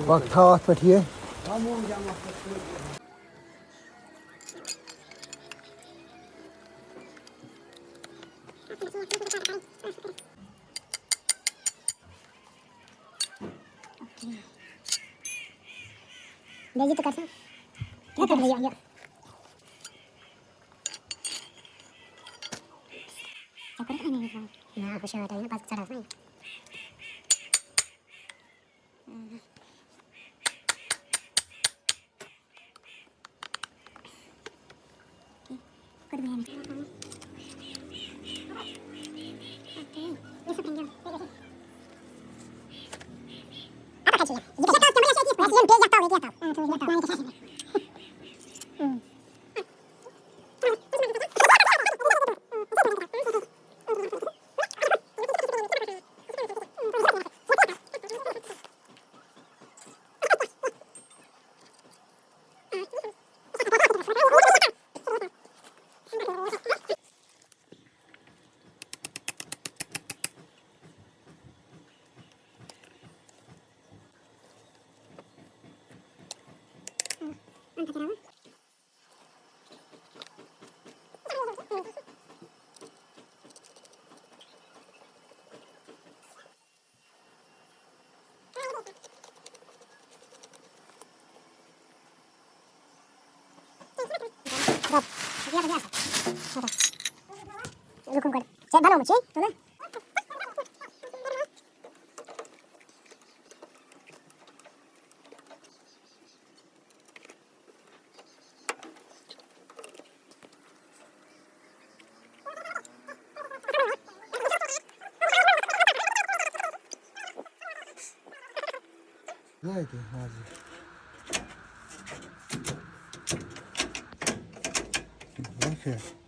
Bak ta at patiye. Jadi tukar sah. Kita tak boleh ya. Apa ni ni? Nah, aku syar tadi pas cara saya. Kau dah ni. Okey, ini sepanjang. Apa kacau? Jika kau kembali saya dia dia tahu dia tahu. Tu dia tahu. Angkat rawan. Stop. Dia biasa. Sudah. Dukung kau. Cek balon cek, tu lah. Haydi hazır. Bakın.